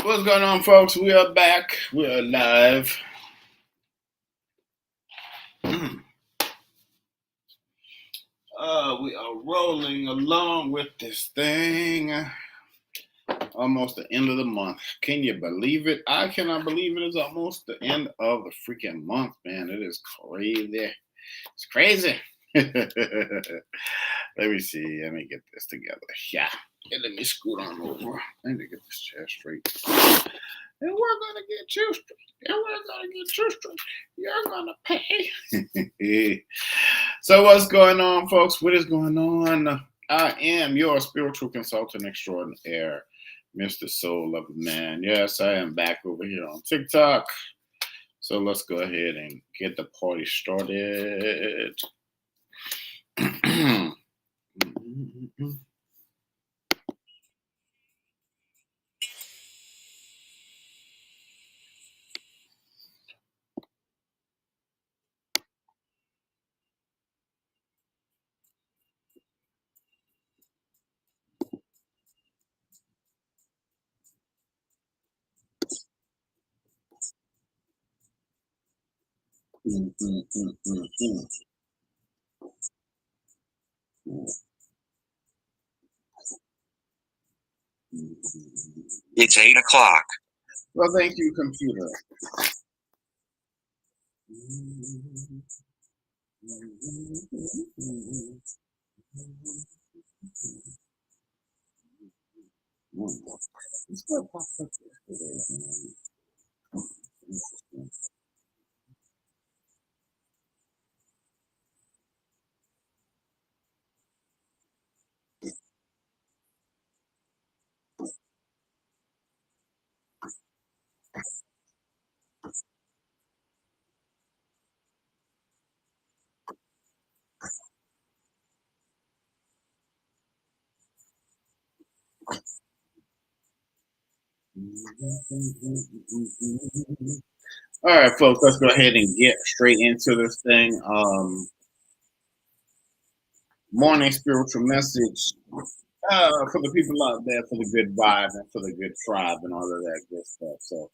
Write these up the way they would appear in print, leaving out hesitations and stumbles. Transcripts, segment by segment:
What's going on, folks? We are back. We are live. We are rolling along with this thing. Almost the end of the month. Can you believe it? I cannot believe it is almost the end of the freaking month, man. It is crazy. It's crazy. Let me see. Let me get this together. Yeah. Let me scoot on over. I need to get this chair straight. And we're gonna get you straight. And we're gonna get you straight. You're gonna pay. So what's going on, folks? What is going on? I am your spiritual consultant extraordinaire, Mr. Soul of Man. Yes, I am back over here on TikTok. So let's go ahead and get the party started. It's 8 o'clock. Well, thank you, computer. All right, folks, let's go ahead and get straight into this thing. Morning spiritual message for the people out there, for the good vibe and for the good tribe and all of that good stuff. So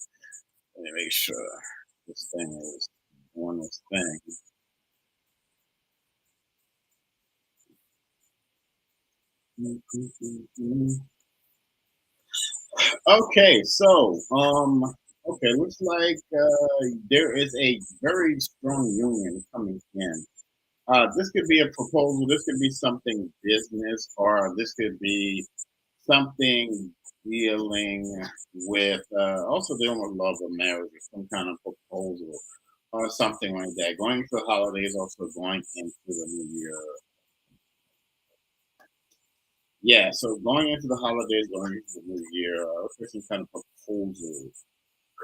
let me make sure this thing is on this thing. Okay, so looks like there is a very strong union coming in. This could be a proposal. This could be something business, or this could be something dealing with also dealing with love or marriage, or some kind of proposal, or something like that. Going into the holidays, also going into the new year. Yeah, so going into the holidays, going into the new year, some kind of proposal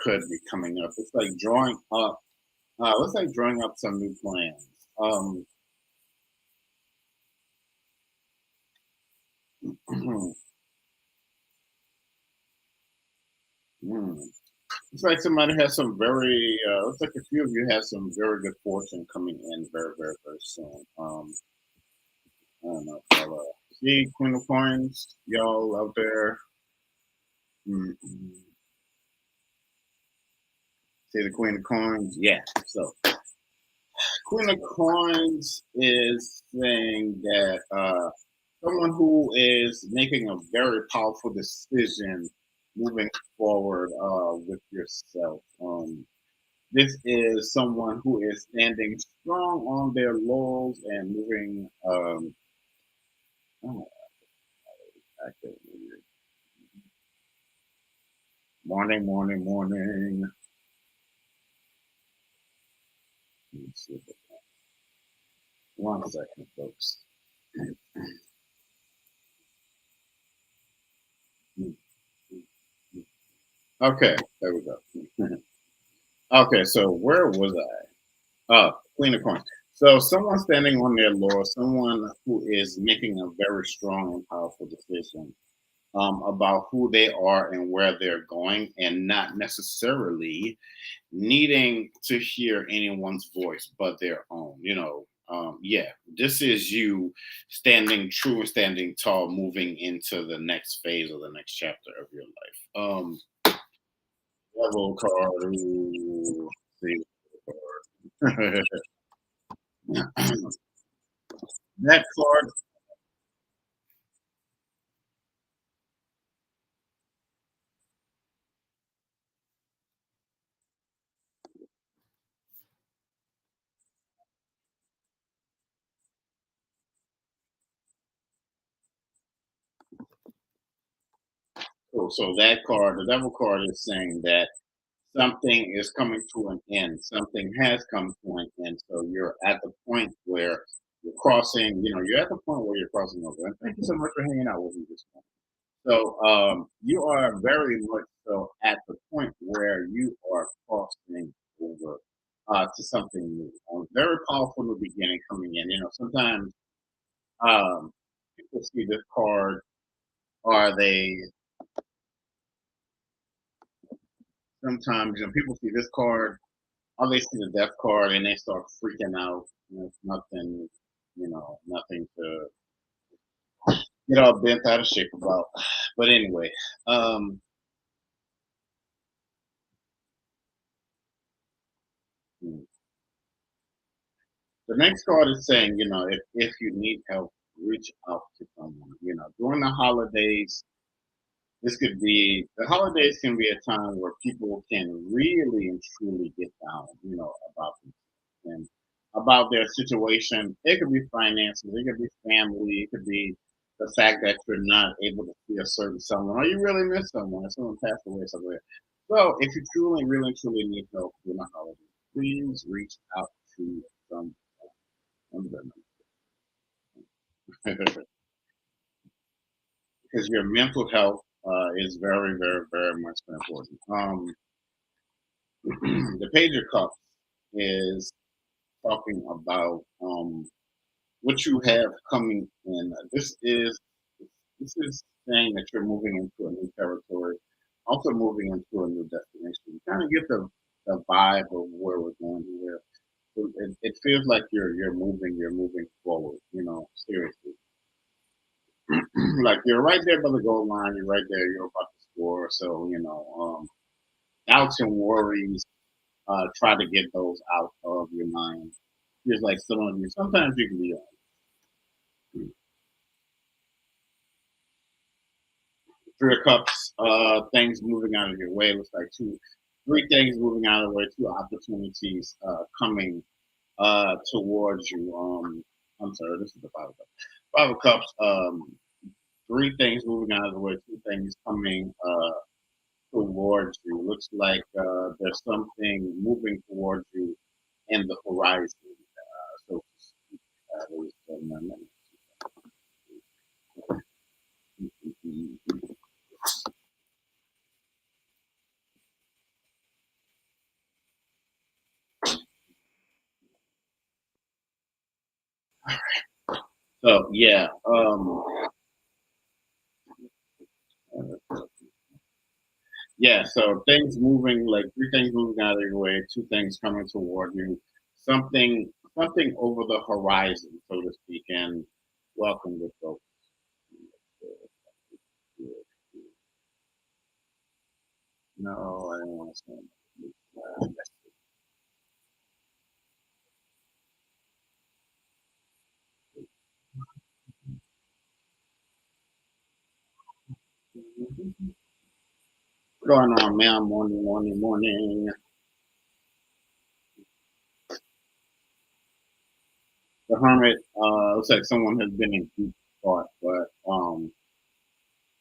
could be coming up. It's like drawing up. Let's like drawing up some new plans. Um, hmm. It's like somebody has some very. Looks like a few of you have some very good fortune coming in very, very, very soon. I don't know. See Queen of Coins, y'all out there. Mm-mm. See the Queen of Coins, yeah. So Queen of Coins is saying that someone who is making a very powerful decision moving forward with yourself. This is someone who is standing strong on their laurels and moving. Oh, I can't remember. Morning, morning, morning. Let me see if it- One second, folks. Okay, there we go. Okay, so where was I? Queen of Coins. So someone standing on their law, someone who is making a very strong and powerful decision about who they are and where they're going, and not necessarily needing to hear anyone's voice but their own. Yeah, this is you standing true and standing tall, moving into the next phase or the next chapter of your life. Level card. Ooh, see, card. That card. So that card, the devil card, is saying that something is coming to an end. Something has come to an end. So you're at the point where you're crossing. You're at the point where you're crossing over. And thank you so much for hanging out with me this morning. So you are very much so at the point where you are crossing over to something new. Very powerful new beginning coming in. Sometimes um, people see this card, or they sometimes people see this card, or they see the death card, and they start freaking out. It's nothing, nothing to get all bent out of shape about. But anyway, um, hmm. The next card is saying, if you need help, reach out to someone. During the holidays, the holidays can be a time where people can really and truly get down, about them and about their situation. It could be finances, it could be family, it could be the fact that you're not able to see a certain someone, or you really miss someone, or someone passed away somewhere. So, if you truly, really, truly need help during the holidays, please reach out to someone. Because your mental health is very, very, very much important. The Page of Cups is talking about what you have coming in. This is saying that you're moving into a new territory, also moving into a new destination. You kind of get the vibe of where we're going here. So it feels like you're moving forward. Seriously. Like you're right there by the goal line. You're right there. You're about to score. So doubts and worries. Try to get those out of your mind. Just like some of you, sometimes you can be Three of Cups. Things moving out of your way. Looks like three things moving out of the way. Two opportunities coming towards you. I'm sorry. This is the Five of Cups. Five of Cups. Three things moving out of the way. Two things coming towards you. Looks like there's something moving towards you in the horizon. So yeah, yeah. So things moving, like three things moving out of your way, two things coming toward you, something over the horizon, so to speak. And welcome with folks. No, I don't want to say that. What's going on, man? Morning, morning, morning. The hermit. Looks like someone has been in deep thought, but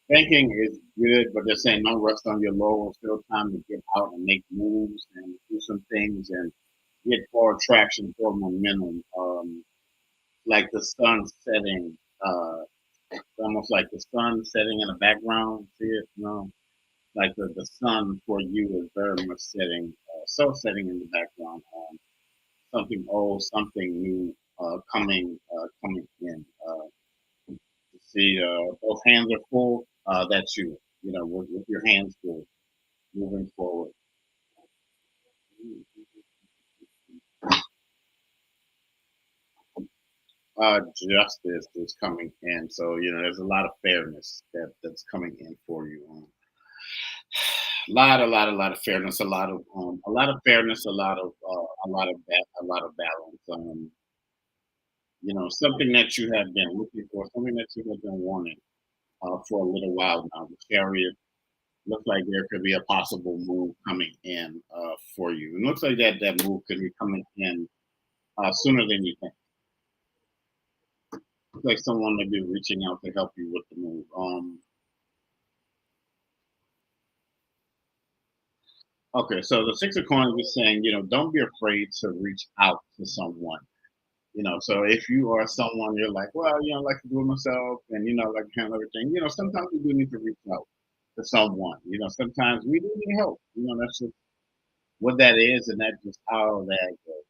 thinking is good, but they're saying don't rest on your laurels. Still time to get out and make moves and do some things and get forward traction, forward momentum. Like the sun setting, almost like the sun setting in the background. See it? No, like the sun for you is very much setting, setting in the background. something old, something new coming in. See, both hands are full. That's you. You know, with your hands full, moving forward. Justice is coming in, so you know there's a lot of fairness that's coming in for you. A lot of fairness, a lot of fairness, a lot of balance. You know, something that you have been looking for, something that you have been wanting for a little while now. The chariot looks like there could be a possible move coming in for you. It looks like that move could be coming in sooner than you think. Looks like someone may be reaching out to help you with the move. Okay, so the Six of Coins is saying, you know, don't be afraid to reach out to someone. You know, so if you are someone you're like, well, you know, I like to do it myself and you know, like handle everything, you know, sometimes we do need to reach out to someone. You know, sometimes we do need help. You know, that's just what that is and that's just how that goes.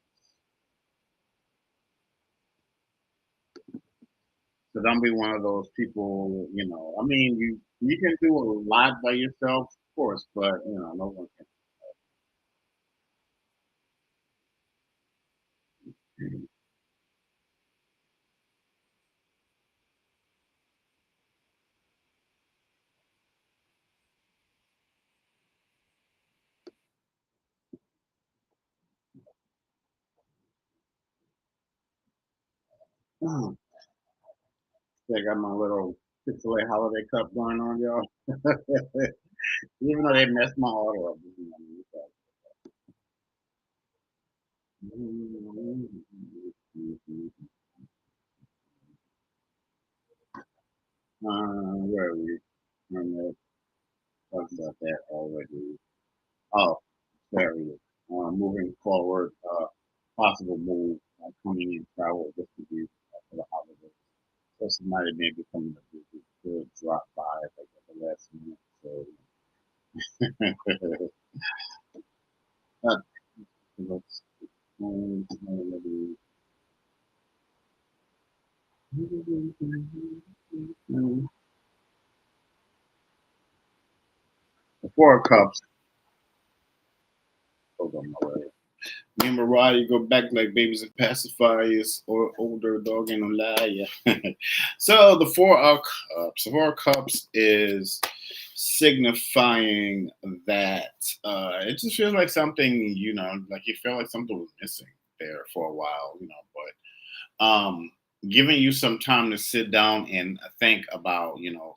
So don't be one of those people, you know. I mean, you can do a lot by yourself, of course, but you know, no one can. I got my little Chick-fil-A holiday cup going on, y'all. Even though they messed my order up. Where are we? Talked about that already. Oh, there we go. Moving forward, possible move, coming in travel distribution for the holidays. So somebody may be coming to visit, could drop by like at the last minute. So let's the Four of Cups. Hold on, my way. Me and Mariah go back like babies and pacifiers or older dog ain't no lie. Yeah. So the Four of Cups is signifying that it just feels like something, you know, like you feel like something was missing there for a while, you know, but giving you some time to sit down and think about, you know,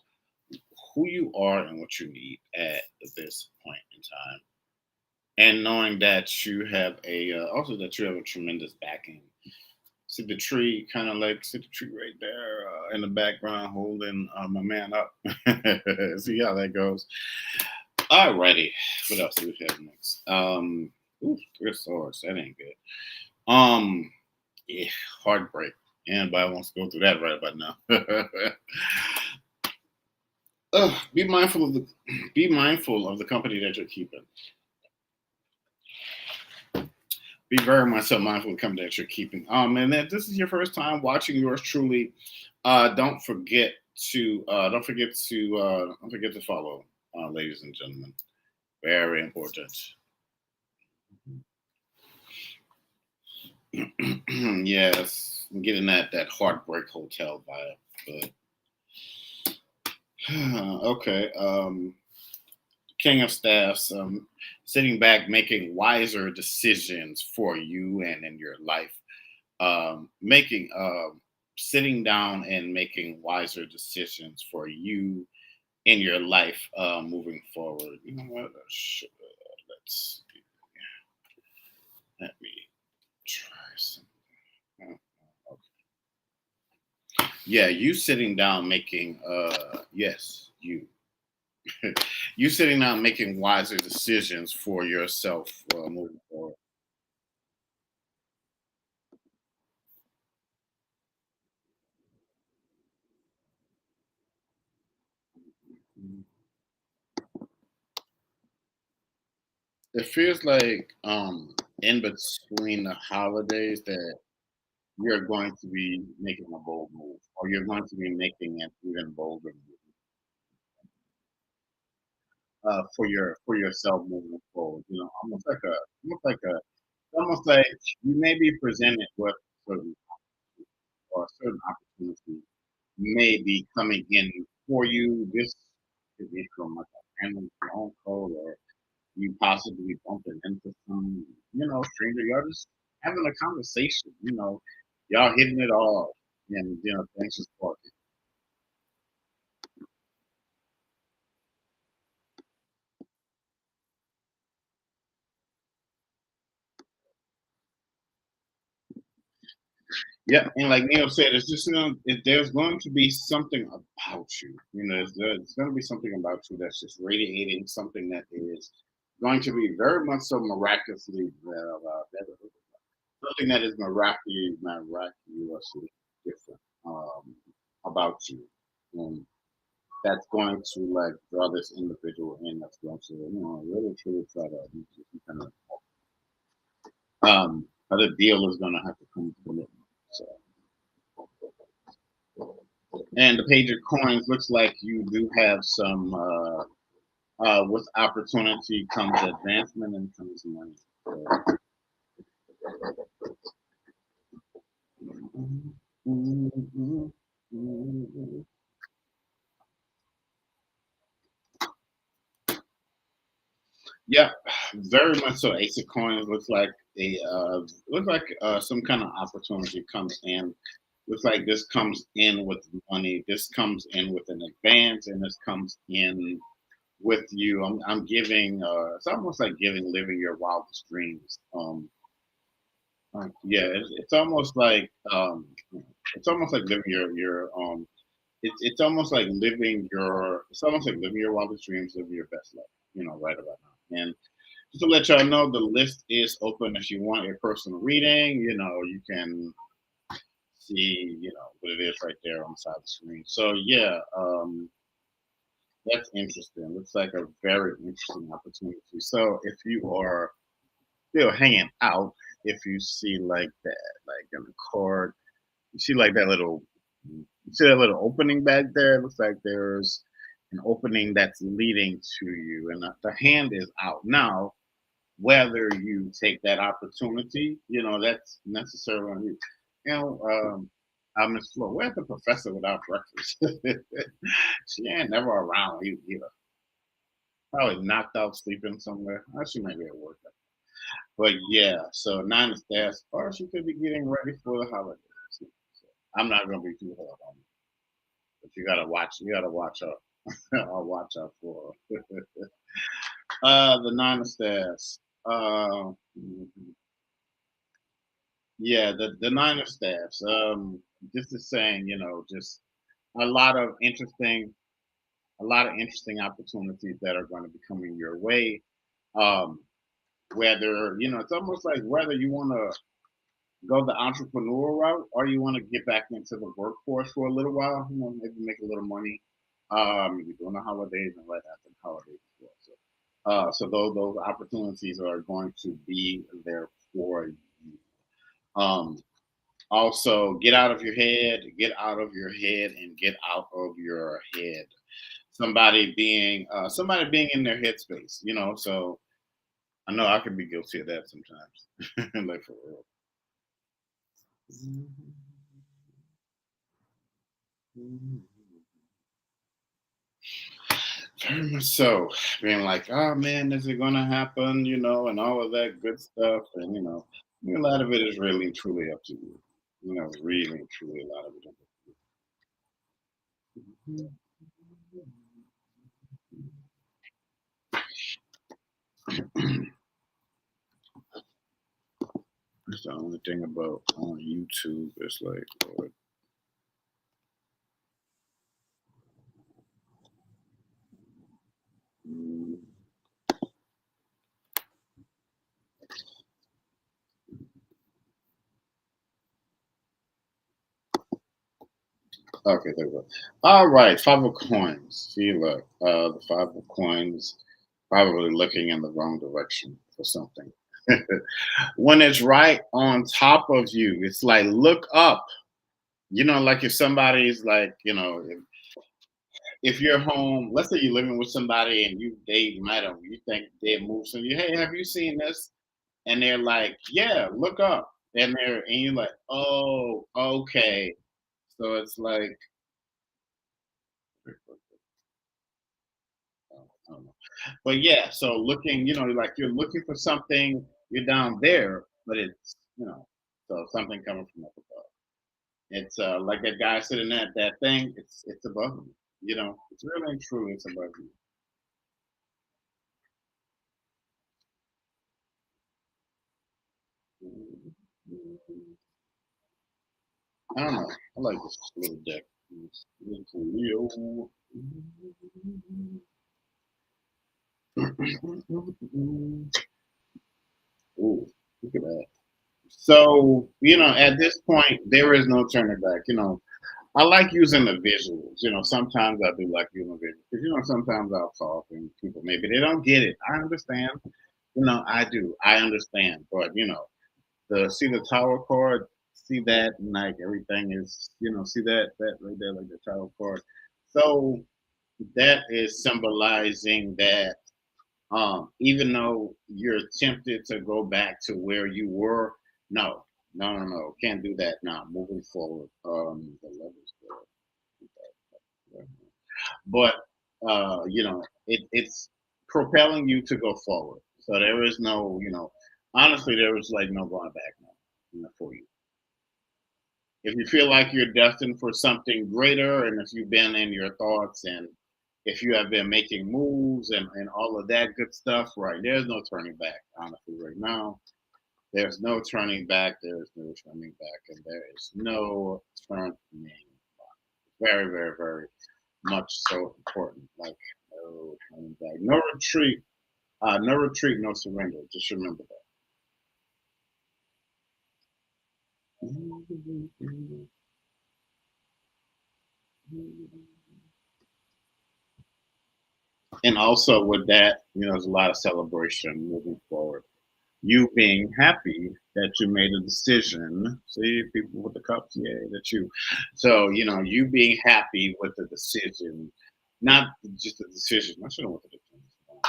who you are and what you need at this point in time and knowing that you have a also that you have a tremendous backing. See the tree, kind of like see the tree right there in the background, holding my man up. See how that goes. Alrighty, what else do we have next? Ooh, Three of Swords. That ain't good. Um, yeah, heartbreak. Anybody wants to go through that right about now? Be mindful of the be mindful of the company that you're keeping. Be very much so mindful of the company that you're keeping. And if this is your first time watching yours truly, don't forget to don't forget to follow, ladies and gentlemen. Very important. Yes, I'm getting that heartbreak hotel vibe, but okay. King of Staffs, sitting back, making wiser decisions for you and in your life. Making Sitting down and making wiser decisions for you in your life moving forward. You know what? Let's let me try some. Okay. Yeah, you sitting down making yes, you sitting down making wiser decisions for yourself moving forward. It feels like in between the holidays that you're going to be making a bold move, or you're going to be making an even bolder move for yourself moving forward. You know, almost like you may be presented with certain or certain opportunity may be coming in for you. This could be from like a random phone call, or you possibly bumping into some, stranger. Y'all just having a conversation, y'all hitting it off, and things just sparking. Yeah, and like Neil said, it's just there's going to be something about you. There's going to be something about you that's just radiating something that is going to be very much so miraculously something that is miraculously different about you, and that's going to like draw this individual in. That's going to really truly try to kind other deal is going to have to come from it. So, and the page of coins looks like you do have some. With opportunity comes advancement and comes money. So, yeah, very much so. Ace of Coins looks like some kind of opportunity comes in. Looks like this comes in with money. This comes in with an advance, and this comes in with you. I'm giving. It's almost like giving, living your wildest dreams. Yeah, it's almost like living your. It's almost like living your wildest dreams, living your best life. Right about now. And just to let y'all know, the list is open. If you want a personal reading, you can see, what it is right there on the side of the screen. So yeah, that's interesting. Looks like a very interesting opportunity. So if you are still hanging out, if you see like that, like in the card, you see like you see that little opening back there. It looks like there's an opening that's leading to you, and the hand is out now. Whether you take that opportunity, that's necessarily on you. I'm Miss Flo. Where's the professor without breakfast? She ain't never around either. Probably knocked out sleeping somewhere. She might be at work. But yeah, so nine is death, or she could be getting ready for the holidays. So I'm not gonna be too hard on you, but you gotta watch. You gotta watch out. I'll watch out for her. The nine of staffs. Yeah, the nine of staffs. This is saying, just a lot of interesting, a lot of interesting opportunities that are going to be coming your way. Um, whether it's almost like whether you want to go the entrepreneurial route or you want to get back into the workforce for a little while. Maybe make a little money. Maybe during the holidays and right after the holidays as well. So those opportunities are going to be there for you. Um, Also, get out of your head, get out of your head, and get out of your head. Somebody being in their headspace, So I know I can be guilty of that sometimes, like for real. Very much so. Being like, oh man, is it gonna happen? And all of that good stuff. And a lot of it is really and truly up to you. Really and truly a lot of it is up to you. That's the only thing about on YouTube. It's like, Lord. Mm, okay, there we go. All right, five of coins. See, look, the five of coins probably looking in the wrong direction for something. When it's right on top of you, it's like look up. Like if somebody's like, if you're home, let's say you're living with somebody and they might have you think they moved some you, hey, have you seen this? And they're like, yeah, look up. And you're like, oh, okay. So it's like I don't know. But yeah, so looking, like you're looking for something, you're down there, but it's so something coming from up above. It's like that guy sitting at that thing, it's above you. It's really and true, it's above you. I don't know. I like this little deck. It's little Leo. Ooh, look at that. So, at this point, there is no turning back. I like using the visuals. Sometimes I do like using visuals. Because, sometimes I'll talk and people maybe they don't get it. I understand. I do. I understand. But, see the tower card, see that, and like everything is, see that right there, like the tower card. So that is symbolizing that even though you're tempted to go back to where you were, no, no, no, no, can't do that now. Moving forward, the levels there. But it's propelling you to go forward. So there is no, honestly, there is like no going back now, for you. If you feel like you're destined for something greater, and if you've been in your thoughts and if you have been making moves and all of that good stuff, right, there's no turning back, honestly, right now. There's no turning back, there's no turning back, and there is no turning back. Very, very, very much so important. Like no turning back. No retreat, no surrender. Just remember that. And also with that, there's a lot of celebration moving forward. You being happy that you made a decision. See, people with the cups, yeah, that you. So, you being happy with the decision, not just the decision. I should have went to the decision.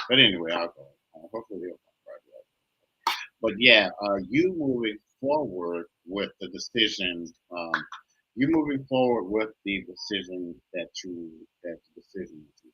But anyway, I'll go. Hopefully, they'll come right. But yeah, you moving forward with the decision. You moving forward with the decision that the decision that you.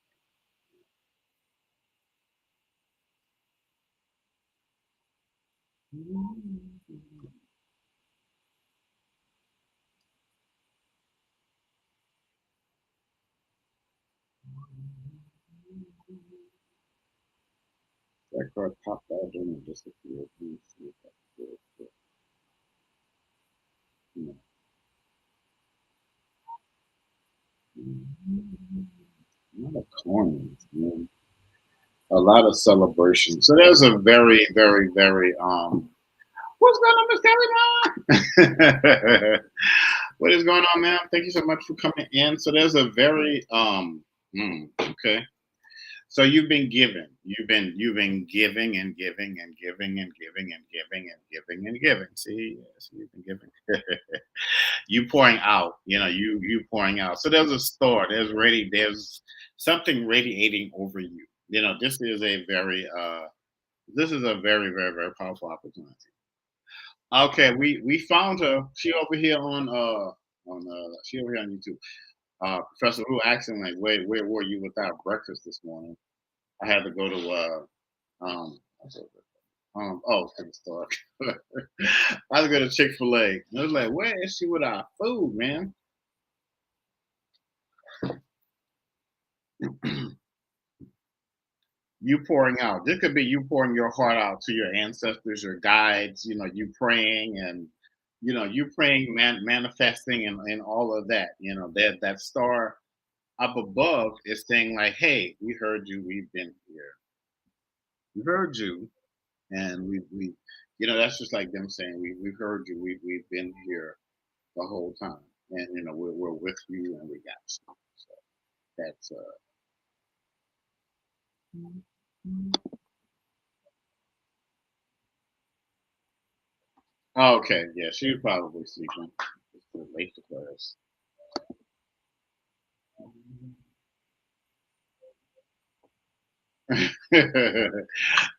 That card popped out and disappeared. Let me see if I can get it. No. A lot of coins, man. A lot of celebration. So there's a very, very, very what's going on, Miss Kelly Mom? What is going on, ma'am? Thank you so much for coming in. So there's a very okay. So you've been giving. You've been giving and giving and giving and giving and giving and giving and giving. See, yes, you've been giving. You pouring out. You pouring out. So there's a store. There's something radiating over you. This is a very, very, very powerful opportunity. Okay, we found her. She over here on she over here on YouTube. Professor Who asking like, where were you without breakfast this morning? I had to go to to the store. I had to go to Chick-fil-A. I was like, where is she with our food, man? You pouring out. This could be you pouring your heart out to your ancestors, your guides, you praying and you praying, manifesting and all of that. That star up above is saying like, hey, we heard you, we've been here. We heard you and we that's just like them saying we've heard you, we've been here the whole time. And we're with you and we got you. So that's Oh, okay, yeah, she was probably sleeping. It's too late for class.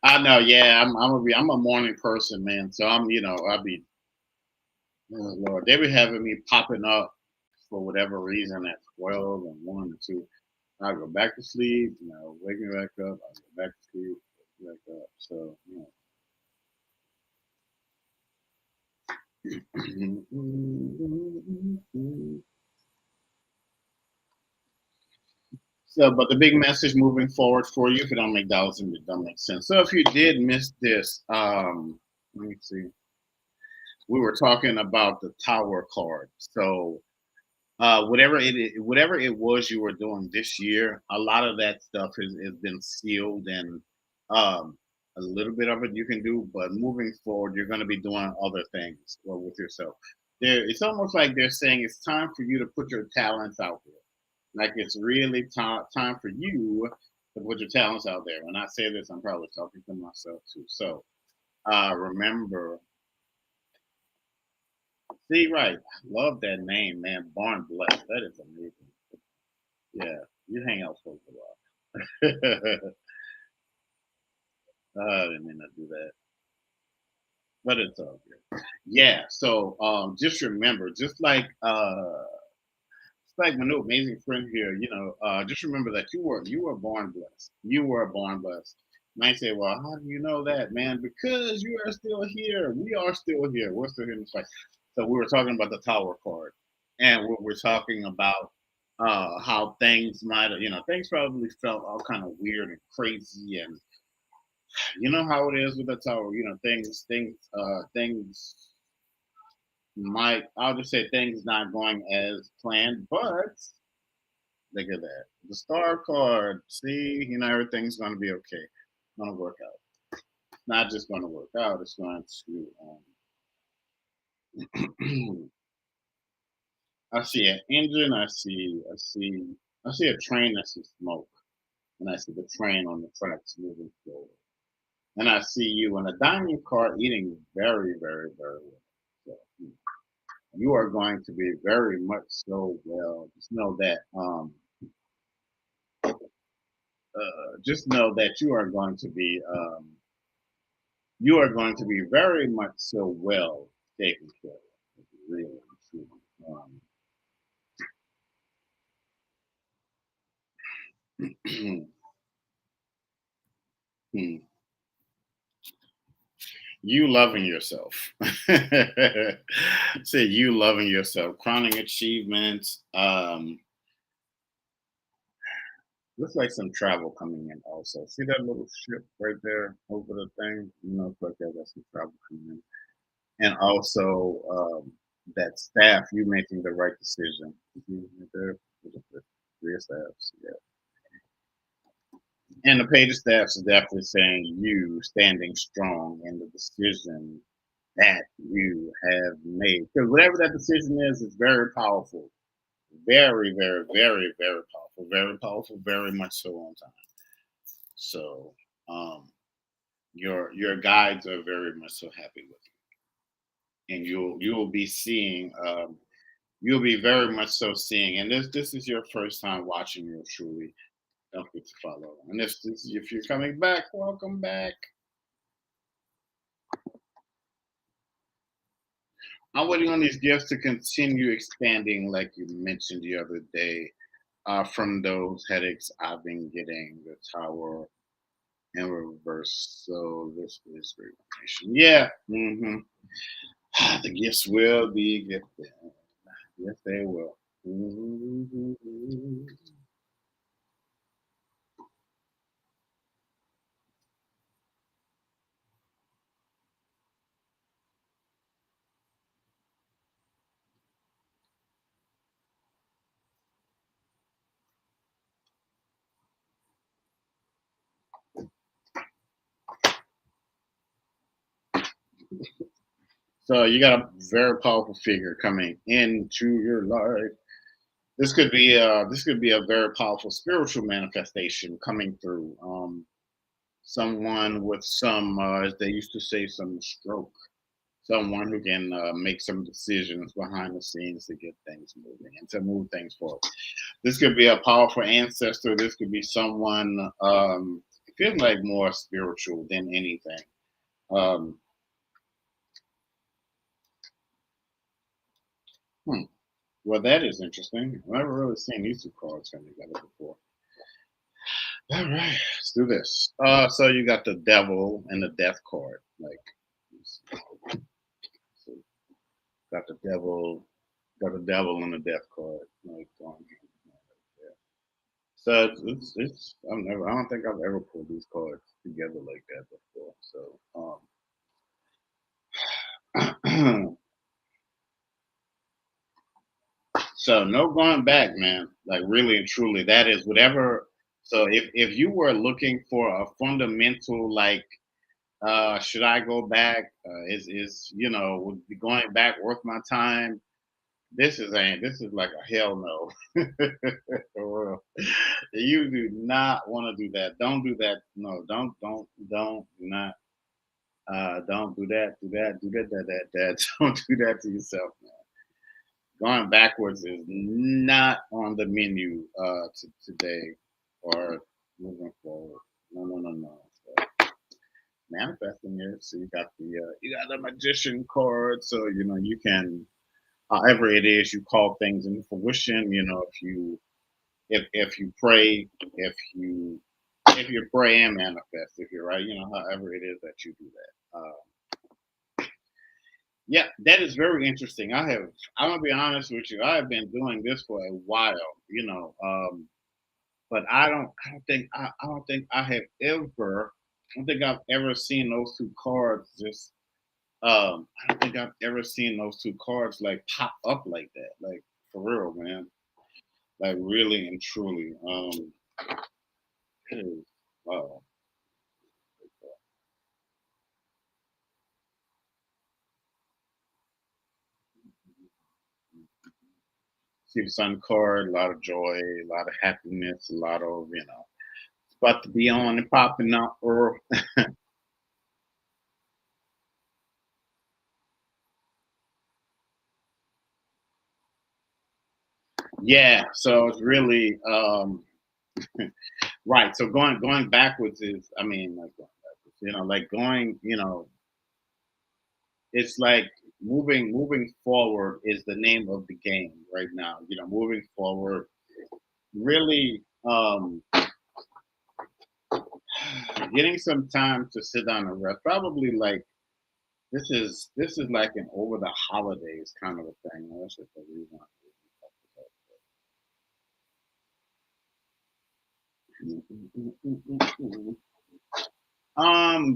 I know, yeah. I'm a morning person, man. So I'll be oh Lord, they be having me popping up for whatever reason at 12 and 1 and 2. I go back to sleep, wake me back up, I go back to sleep, wake back up. So, so, but the big message moving forward for you, if it don't make dollars, and it don't make sense. So, if you did miss this, let me see. We were talking about the tower card. So, whatever it was you were doing this year, a lot of that stuff has been sealed, and a little bit of it you can do, but moving forward, you're going to be doing other things with yourself. It's almost like they're saying it's time for you to put your talents out there. Like it's really time for you to put your talents out there. When I say this, I'm probably talking to myself too. So remember, see, right, love that name, man, Barn Blessed. That is amazing. Yeah, you hang out folks a lot. I didn't mean to do that, but it's all good. Yeah. So just remember, just like my new amazing friend here, just remember that you were born blessed. You were born blessed. You might say, well, how do you know that, man? Because you are still here. We are still here. We're still here in this fight. So we were talking about the tower card, and we're talking about how things might have, things probably felt all kind of weird and crazy, and you know how it is with the tower. Things might. I'll just say things not going as planned, but look at that. The star card. See, everything's going to be okay. It's going to work out. It's not just going to work out. It's going to. I see an engine. I see a train. I see smoke, and I see the train on the tracks moving forward. And I see you in a dining car eating very, very, very well. So, you are going to be very much so well. Just know that you are going to be very much so well taken care of. Really, truly. You loving yourself. Say you loving yourself. Crowning achievements. Looks like some travel coming in also. See that little ship right there over the thing? It's like that. That's some travel coming in. And also that staff, you making the right decision. Mhm, right there, the three staffs, yeah. And the page of staffs is definitely saying you standing strong in the decision that you have made. Because whatever that decision is very powerful. Very, very, very, very powerful. Very powerful, very much so on time. So your guides are very much so happy with you. And you'll be seeing you'll be very much so seeing, and this is your first time watching your truly. Don't forget to follow. And if you're coming back, welcome back. I'm waiting on these gifts to continue expanding, like you mentioned the other day, from those headaches I've been getting. The tower in reverse. So this is great information. Yeah. The gifts will be gifted. Yes, they will. Mhm. So you got a very powerful figure coming into your life. This could be a very powerful spiritual manifestation coming through. Someone with some, as they used to say, some stroke. someone who can make some decisions behind the scenes to get things moving and to move things forward. This could be a powerful ancestor. This could be someone feels like more spiritual than anything. Um, hmm. Well, that is interesting. I've never really seen these two cards come together before. All right, let's do this. So you got the devil and the death card. So got the devil and the death card. Like on here. Yeah. So it's I don't think I've ever pulled these cards together like that before. So so no going back, man. Like really and truly, that is whatever. So if you were looking for a fundamental like should I go back? Is would be going back worth my time? This is like a hell no. For real. You do not want to do that. Don't do that. No, don't do not don't do that. Don't do that to yourself, man. Going backwards is not on the menu today or moving forward. No, no, no, no. So, manifesting it. So you got the magician card. So you can however it is you call things into fruition. If you pray, if you pray and manifest, if you're right, however it is that you do that. Yeah, that is very interesting. I'm gonna be honest with you. I have been doing this for a while, but I don't think I don't think I've ever seen those two cards just. I don't think I've ever seen those two cards like pop up like that, like for real, man. Like really and truly. It is. Wow. See the sun card, a lot of joy, a lot of happiness, a lot of it's about to be on and popping up. Or yeah, so it's really right. So going backwards is, I mean, like going backwards, like going, it's like moving forward is the name of the game right now. Moving forward, really, getting some time to sit down and rest. Probably like this is like an over the holidays kind of a thing. That's just the reason.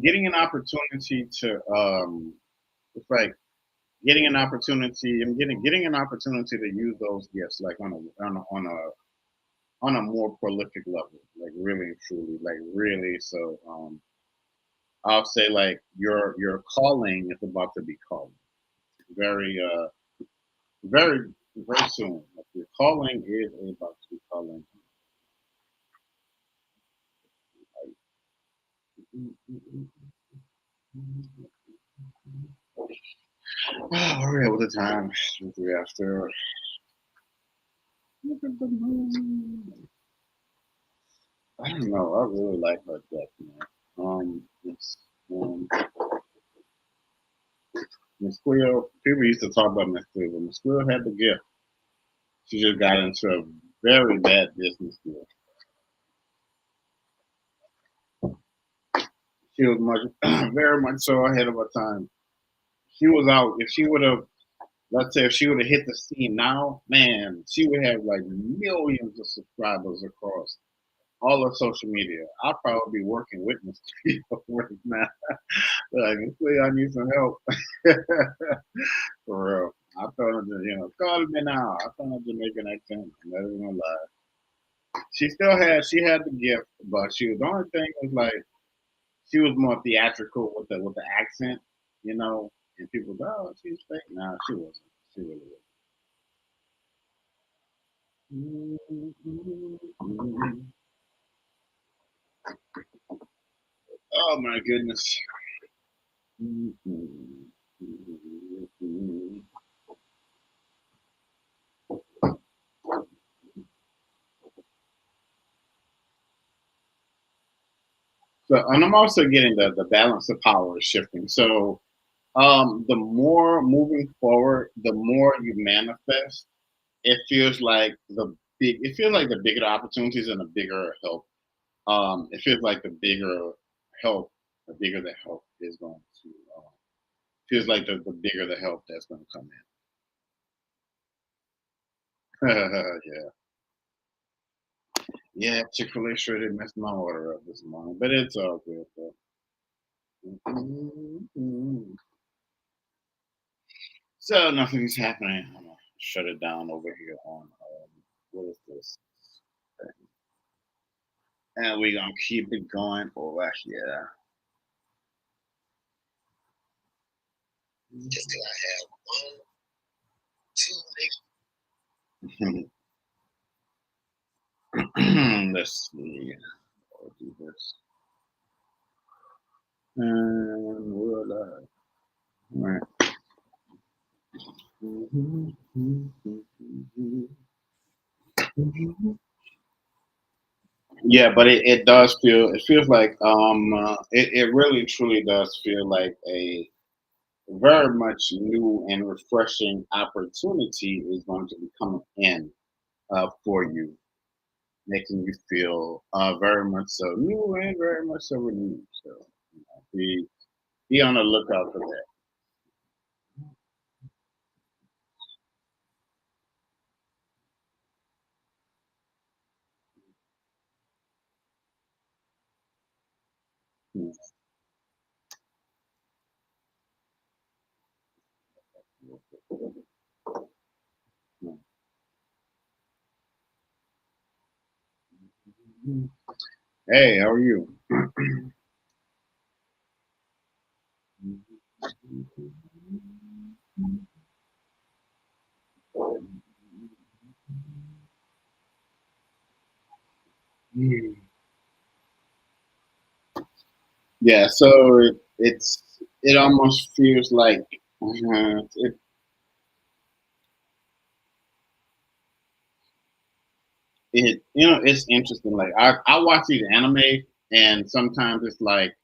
Getting an opportunity to it's like getting an opportunity. I'm getting an opportunity to use those gifts like on a more prolific level, like really and truly, like really. So I'll say like your calling is about to be called very very very soon. Like your calling is about to be calling. All right, what the time? 3 after. Look at the moon. I don't know. I really like her deck, man. It's Miss Cleo. People used to talk about Miss Cleo, but Miss Cleo had the gift. She just got into a very bad business deal. She was much, very much so ahead of her time. She was out. If she would have, let's say, if she would have hit the scene now, man, she would have like millions of subscribers across all of social media. I'll probably be working with Miss Cleo right now. Like, Miss Cleo, I need some help. For real. I told her to, call me now. I told her to make an accent. I'm not even gonna lie. She had the gift, but the only thing was like she was more theatrical with the accent, and people go, oh, she's fake. Nah, she wasn't. She really wasn't. Oh my goodness. So, and I'm also getting the balance of power is shifting. So, the more moving forward, the more you manifest. It feels like it feels like the bigger the opportunities and the bigger help. It feels like the bigger help, the bigger the help is going to. Feels like the bigger the help that's going to come in. Yeah, yeah. Chick-fil-A sure did mess my order up this morning, but it's all good though. Mhm. So nothing's happening. I'm gonna shut it down over here on what is this? And we're gonna keep it going over here. Just till I have one, two, let's see. I'll do this. And we're live. All right. Yeah, but it does feel it feels like it really truly does feel like a very much new and refreshing opportunity is going to be coming in for you, making you feel very much so new and very much so renewed. So be on the lookout for that. Hey, how are you? Yeah, so it almost feels like it's interesting. Like I watch these anime, and sometimes it's like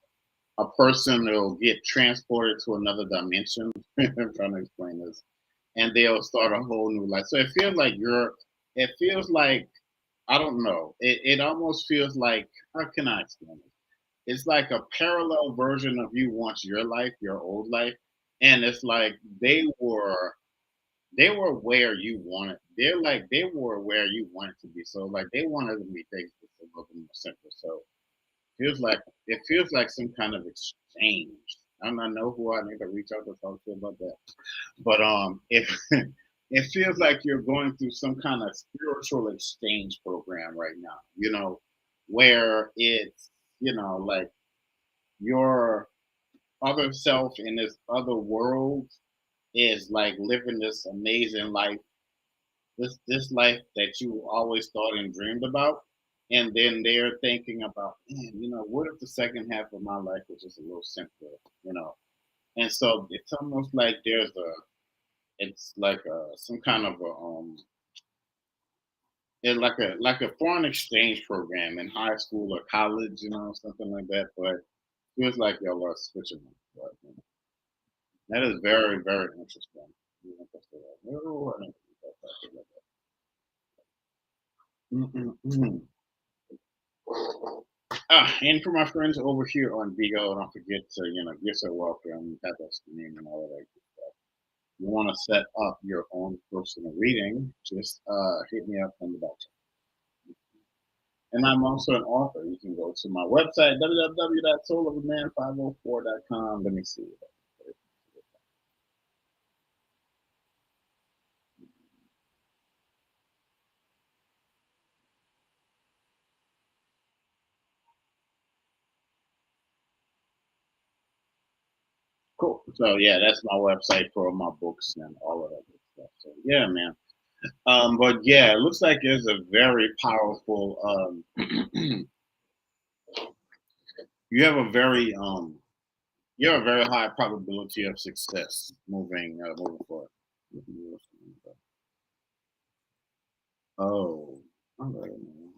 a person will get transported to another dimension. I'm trying to explain this, and they'll start a whole new life. So it feels like you're. It feels like I don't know. It almost feels like how can I explain it? It's like a parallel version of you once your life, your old life, and it's like they were where you wanted. They were where you wanted to be. So like they wanted to be things just a little bit more simple. So it feels like some kind of exchange. I don't know who I need to reach out to talk to about that. But if it feels like you're going through some kind of spiritual exchange program right now, where it's like your other self in this other world is like living this amazing life, this life that you always thought and dreamed about, and then they're thinking about, man, what if the second half of my life was just a little simpler, you know? And so it's almost like it's like some kind of it's like a foreign exchange program in high school or college, something like that. But feels like y'all are switching them. But, that is very, very interesting. Oh, I didn't think about that. Mm-mm-mm. And for my friends over here on Vigo, don't forget to, give us a welcome, have us name and all of that good stuff. You want to set up your own personal reading, just hit me up in the back. And I'm also an author. You can go to my website, www.soulofaman504.com. Let me see. Cool. So yeah, that's my website for my books and all of that good stuff. So yeah, man. But yeah, it looks like there's a very powerful. You have a very you have a very high probability of success moving forward. Oh, all right, man.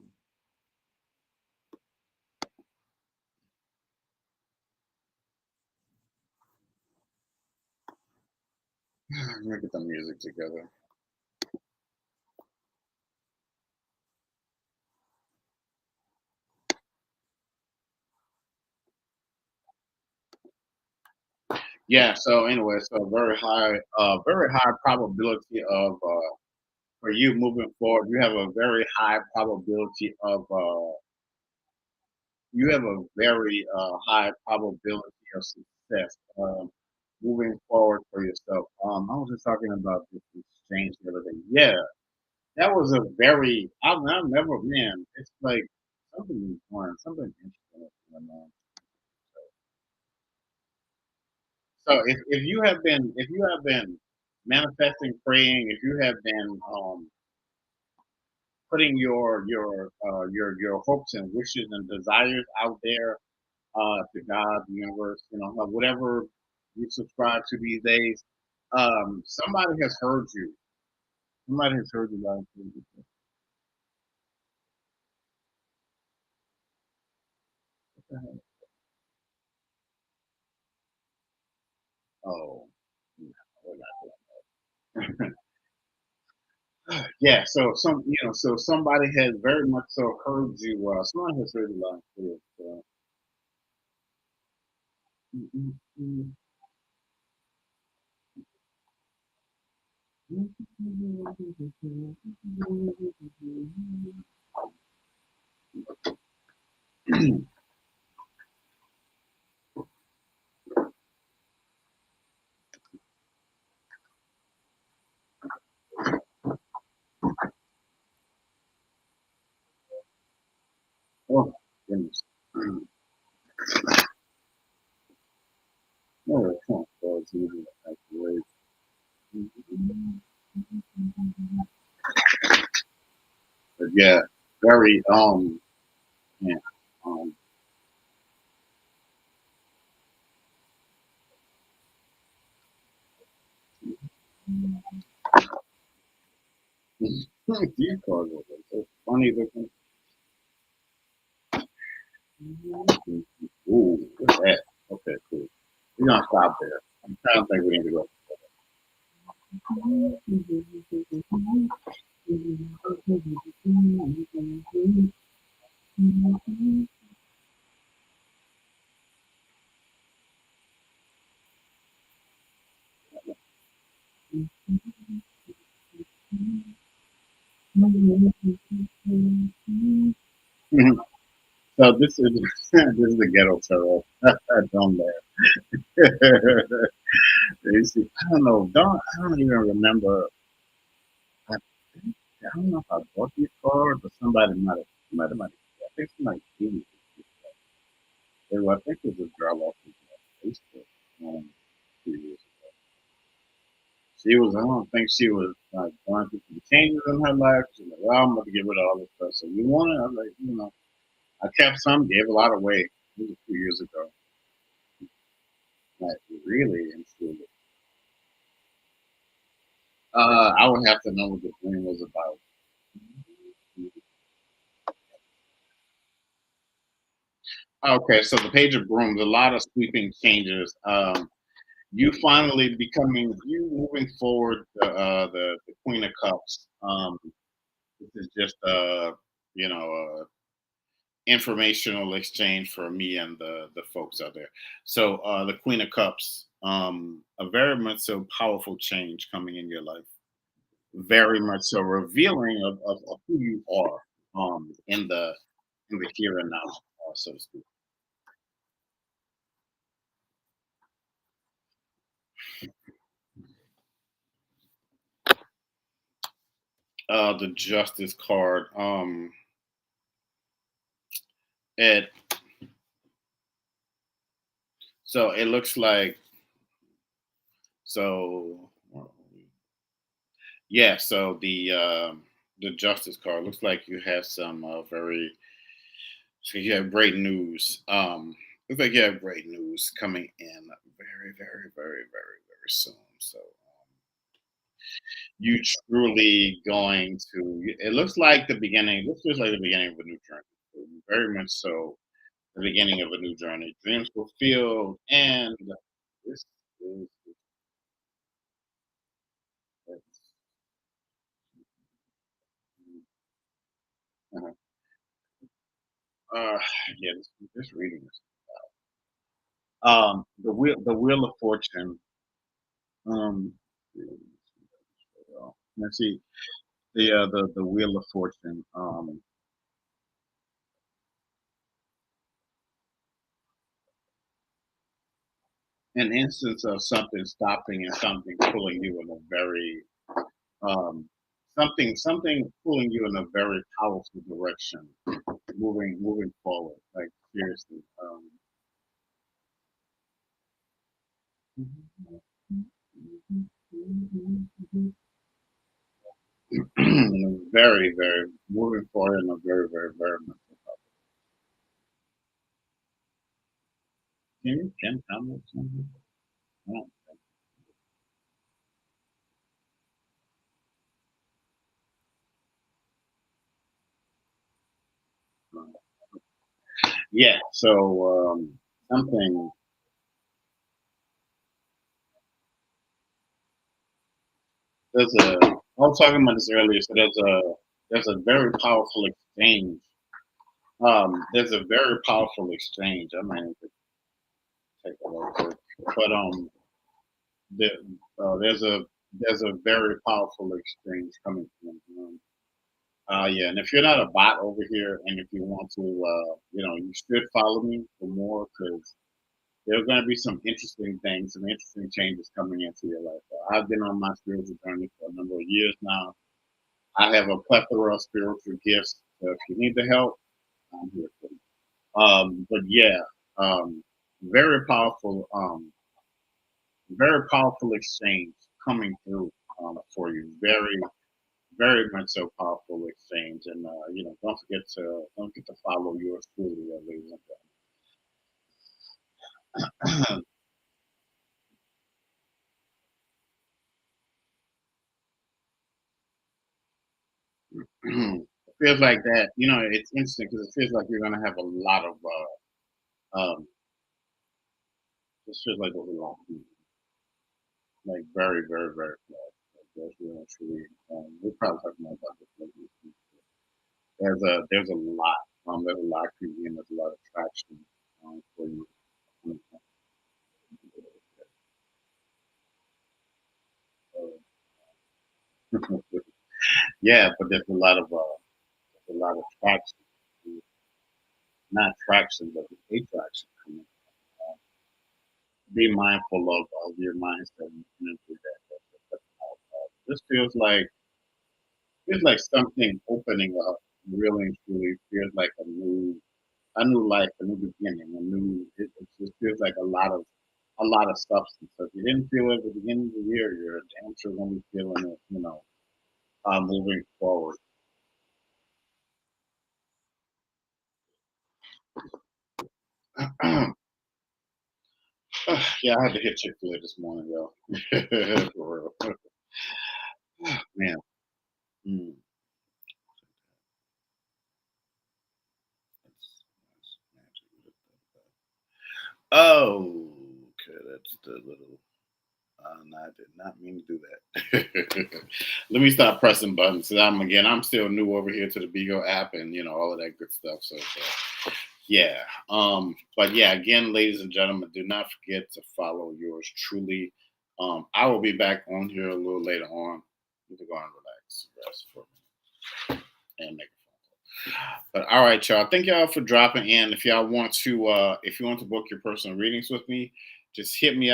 Let me get the music together. Yeah. So anyway, so very high probability of for you moving forward. You have a very high probability of you have a very high probability of success moving forward for yourself. I was just talking about this exchange the other day. Yeah, that was a very. I've never, man. It's like something fun, something interesting. Going on. So if you have been manifesting, praying, if you have been putting your hopes and wishes and desires out there to God, the universe, whatever you subscribe to these days, somebody has heard you. Somebody has heard you loud and clear. What the hell? Oh, no, we're not doing that. Yeah, so so somebody has very much so heard you. Somebody has heard you loud and clear. So. Mm, mm, mm. Oh, goodness. No, it can't go as easy as the But yeah, very yeah, um these cars are so funny looking. Ooh, what's that? Okay, cool. We're gonna stop there. I'm trying to think we need to go. So this is this is the ghetto turtle. Don't laugh. You see, I don't know. I don't even remember. I, I don't know if I bought these cars or somebody might have. I think somebody gave me these. I think it was a girl off of Facebook. A few years ago. She was. I don't think she was like going through some changes in her life. She's like, "Well, I'm going to get rid of all this stuff." So you want it? I was like, I kept some, gave a lot away. It was a few years ago. Like really into it. I would have to know what the dream was about. Okay, so the page of brooms, a lot of sweeping changes. You moving forward, the Queen of Cups. This is just you know, informational exchange for me and the folks out there. So the Queen of Cups, a very much so powerful change coming in your life. Very much so revealing of who you are in the here and now, so to speak. The Justice card. It so it looks like so. Yeah, so the Justice card looks like you have some very so you have great news. Looks like you have great news coming in very soon. So you truly going to. It looks like the beginning. This looks like the beginning of a new journey. So very much so the beginning of a new journey. Dreams fulfilled, and this is Uh-huh. Uh, yeah, this reading is the Wheel of Fortune. Um, let's see the Wheel of Fortune. An instance of something stopping and something pulling you in a very um something pulling you in a very powerful direction, moving forward. Like seriously. Very, very moving forward in a very, very, very much. Can you tell me something? I don't know. Yeah. So something. There's a. I was talking about this earlier. So there's a very powerful exchange. There's a very powerful exchange. I might need to take a look, but there, there's a very powerful exchange coming from. Yeah, and if you're not a bot over here, and if you want to, you should follow me for more because there's going to be some interesting things, some interesting changes coming into your life. I've been on my spiritual journey for a number of years now. I have a plethora of spiritual gifts. So if you need the help, I'm here for you. But yeah, um, very powerful, very powerful exchange coming through for you. Very, very much so powerful exchange. And don't forget to follow yours truly, ladies and gentlemen. It feels like that. It's interesting because it feels like you're gonna have a lot of. This feels like a lot, like very, very, very close. Like that's really truly. We're probably talking about this later. There's a lot. There's a lot creepy and there's a lot of traction for you. Yeah, but there's a lot of traction. Not traction, but attraction. Be mindful of your mindset and energy this feels like something opening up. Really and truly feels like a new life, a new beginning, a new. It just feels like a lot of substance. So if you didn't feel it at the beginning of the year, you're damn sure gonna be feeling it. Moving forward. Yeah, I had to hit Chick-fil-A this morning, yo. For real. Man. Mm. Oh, okay. That's the little. No, I did not mean to do that. Let me stop pressing buttons. 'Cause I'm still new over here to the Bigo app and all of that good stuff. So yeah. But yeah, again, ladies and gentlemen, do not forget to follow yours truly. I will be back on here a little later on. Need to go and relax, rest for a minute, and make a phone call. But all right, y'all. Thank y'all for dropping in. If y'all want to, if you want to book your personal readings with me, just hit me